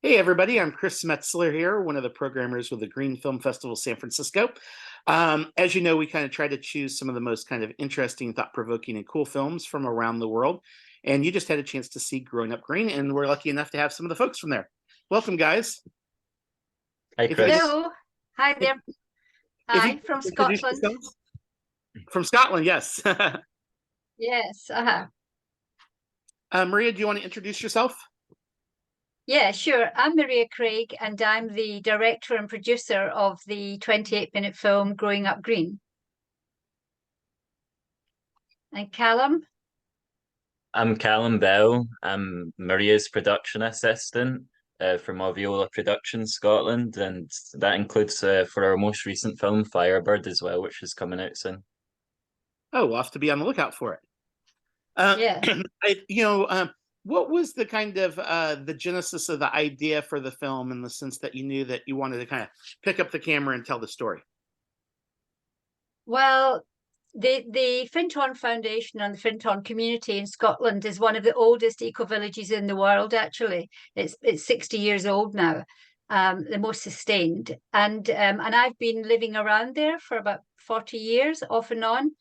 Hey everybody, I'm Chris Metzler here, one of the programmers with the Green Film Festival San Francisco. As you know, we kind of try to choose some of the most kind of interesting, thought-provoking, and cool films from around the world. And you just had a chance to see Growing Up Green, and we're lucky enough to have some of the folks from there. Welcome, guys. Hi, If you could, Chris. Hello. Hi if, there. if you Hi, could from introduce Scotland. yourselves from Scotland, yes. Yes. Maria, do you want to introduce yourself? Yeah, sure. I'm Maria Craig, and I'm the director and producer of the 28-minute film Growing Up Green. And Callum? I'm Callum Bell. I'm Maria's production assistant for Moviola Productions Scotland, and that includes for our most recent film, Firebird, as well, which is coming out soon. Oh, we'll have to be on the lookout for it. Uh, Yeah. what was the kind of the genesis of the idea for the film in the sense that you knew that you wanted to kind of pick up the camera and tell the story? Well, the Findhorn Foundation and the Findhorn community in Scotland is one of the oldest eco-villages in the world, actually. It's 60 years old now, the most sustained. And I've been living around there for about 40 years, off and on.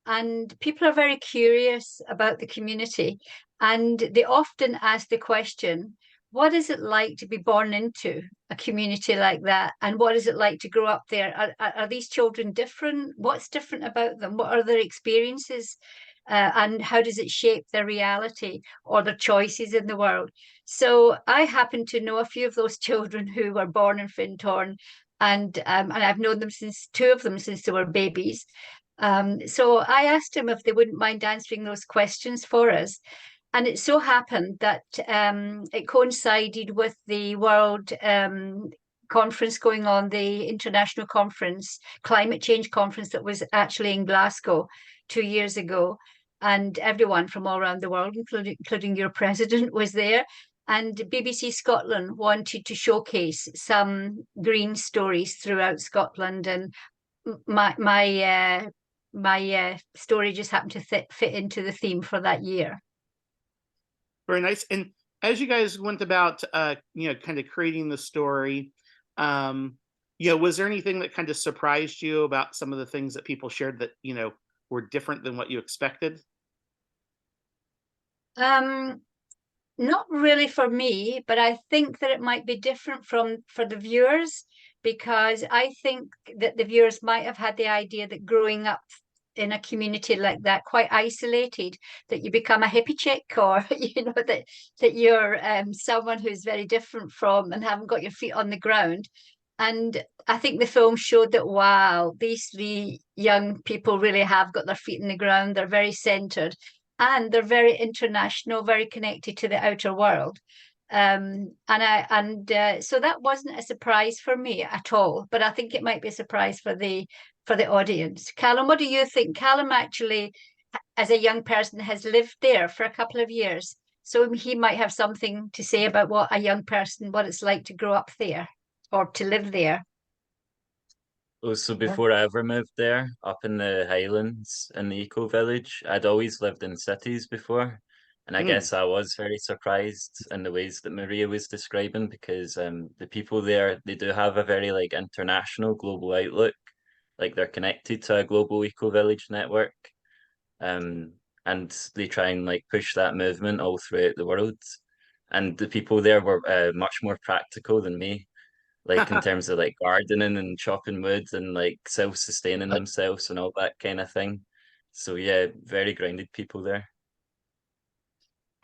And people are very curious about the community. And they often ask the question, what is it like to be born into a community like that? And what is it like to grow up there? Are these children different? What's different about them? What are their experiences? And how does it shape their reality or their choices in the world? So I happen to know a few of those children who were born in Findhorn, and I've known them since two of them since they were babies. So I asked them if they wouldn't mind answering those questions for us. And it so happened that it coincided with the World Conference going on, the international conference, climate change conference that was actually in Glasgow 2 years ago. And everyone from all around the world, including your president, was there. And BBC Scotland wanted to showcase some green stories throughout Scotland. And my story just happened to fit into the theme for that year. Very nice. And as you guys went about, kind of creating the story, was there anything that kind of surprised you about some of the things that people shared that were different than what you expected? Um, Not really for me, but I think that it might be different for the viewers, because I think that the viewers might have had the idea that growing up in a community like that, quite isolated, that you become a hippie chick, or that you're someone who's very different from and haven't got your feet on the ground. And I think the film showed that, wow, these three young people really have got their feet in the ground. They're very centered and they're very international, very connected to the outer world. So that wasn't a surprise for me at all, but I think it might be a surprise for the audience. Callum, what do you think? Callum actually, as a young person, has lived there for a couple of years, so he might have something to say about what it's like to grow up there or to live there. Oh, so before I ever moved there, up in the Highlands in the eco village, I'd always lived in cities before. And I Mm. guess I was very surprised in the ways that Maria was describing because the people there, they do have a very like international global outlook. Like they're connected to a global eco village network. Um, and they try and like push that movement all throughout the world. And the people there were much more practical than me, like in terms of like gardening and chopping wood and like self-sustaining themselves and all that kind of thing. So yeah, very grounded people there.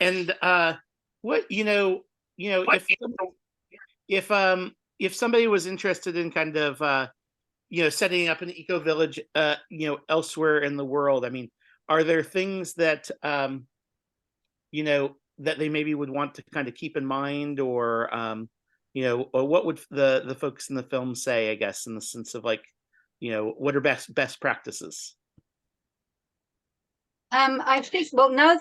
And what if somebody was interested in kind of setting up an eco village elsewhere in the world, I mean, are there things that that they maybe would want to kind of keep in mind, or or what would the folks in the film say, I guess, in the sense of like, what are best practices? I think, well, now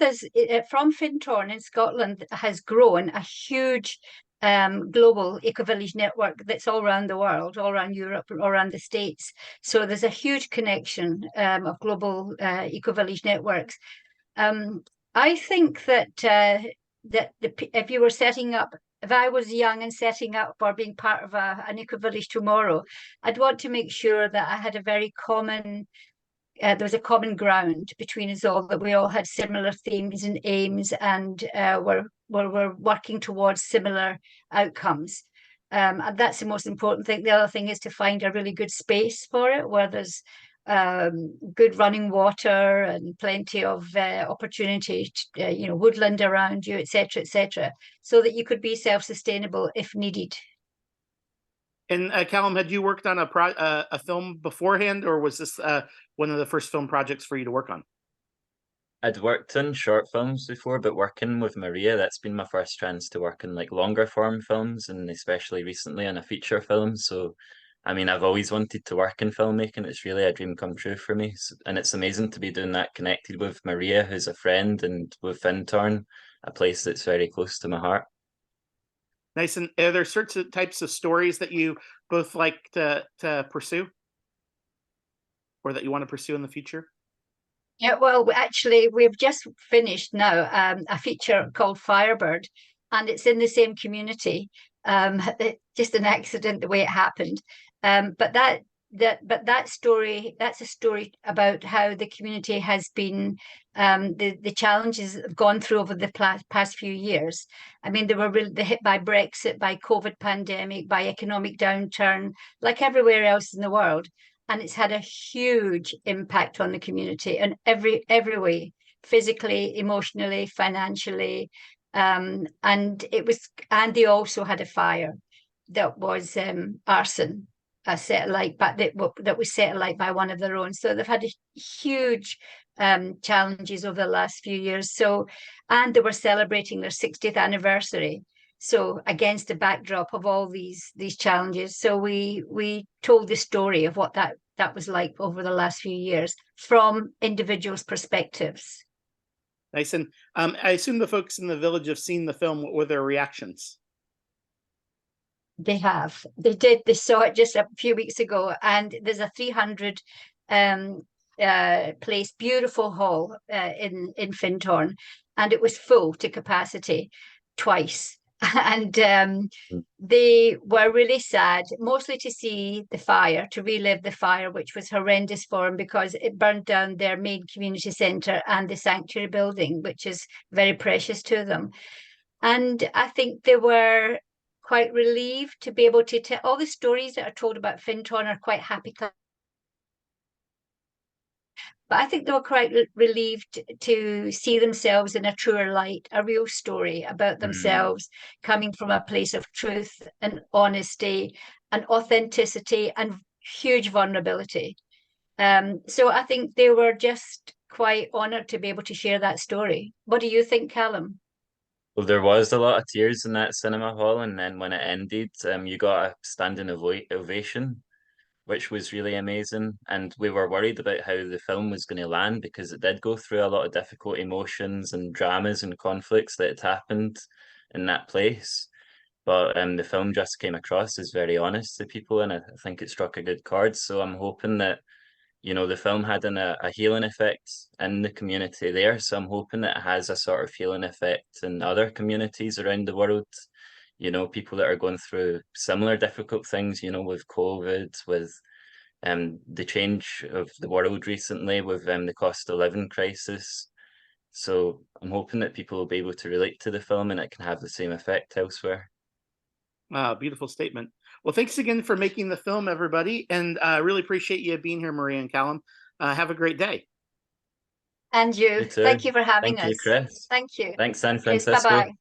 from Findhorn in Scotland has grown a huge global eco-village network that's all around the world, all around Europe, all around the States. So there's a huge connection of global eco-village networks. I think that if you were setting up, if I was young and setting up or being part of an eco-village tomorrow, I'd want to make sure that I had a very common, there was a common ground between us all, that we all had similar themes and aims, and we're working towards similar outcomes. And that's the most important thing. The other thing is to find a really good space for it, where there's good running water and plenty of opportunity, woodland around you, etc., so that you could be self-sustainable if needed. And Callum, had you worked on a film beforehand, or was this one of the first film projects for you to work on? I'd worked on short films before, but working with Maria, that's been my first chance to work in like longer form films, and especially recently on a feature film. So, I mean, I've always wanted to work in filmmaking. It's really a dream come true for me. And it's amazing to be doing that connected with Maria, who's a friend, and with Findhorn, a place that's very close to my heart. Nice. And are there sorts of types of stories that you both like to pursue, or that you want to pursue in the future? Yeah, well, actually, we've just finished now a feature called Firebird, and it's in the same community. Just an accident the way it happened. But that story, that's a story about how the community has been, the challenges have gone through over the past few years. I mean, they were really hit by Brexit, by COVID pandemic, by economic downturn, like everywhere else in the world. And it's had a huge impact on the community in every way, physically, emotionally, financially. And they also had a fire that was arson, set alight, but that was set alight by one of their own. So they've had huge challenges over the last few years. So, and they were celebrating their 60th anniversary. So against the backdrop of all these challenges, so we told the story of what that was like over the last few years from individuals' perspectives. Nice. And I assume the folks in the village have seen the film. What were their reactions? They have. They did. They saw it just a few weeks ago, and there's a 300 place, beautiful hall in Findhorn, and it was full to capacity twice. And they were really sad, mostly to see the fire, to relive the fire, which was horrendous for them because it burned down their main community centre and the sanctuary building, which is very precious to them. And I think they were quite relieved to be able to tell all the stories that are told about Findhorn are quite happy. But I think they were quite relieved to see themselves in a truer light, a real story about themselves, coming from a place of truth and honesty and authenticity and huge vulnerability. So I think they were just quite honoured to be able to share that story. What do you think, Callum? Well, there was a lot of tears in that cinema hall, and then when it ended, you got a standing ovation, which was really amazing. And we were worried about how the film was going to land because it did go through a lot of difficult emotions and dramas and conflicts that had happened in that place. But the film just came across as very honest to people, and I think it struck a good chord. So I'm hoping that, the film had a healing effect in the community there. So I'm hoping that it has a sort of healing effect in other communities around the world. People that are going through similar difficult things, with COVID, with the change of the world recently, with the cost of living crisis. So I'm hoping that people will be able to relate to the film and it can have the same effect elsewhere. Beautiful statement. Well, thanks again for making the film, everybody. And I really appreciate you being here, Maria and Callum. Have a great day. And you. Thank you for having us. Thank you, Chris. Thank you. Thanks, San Yes, Francisco. bye-bye.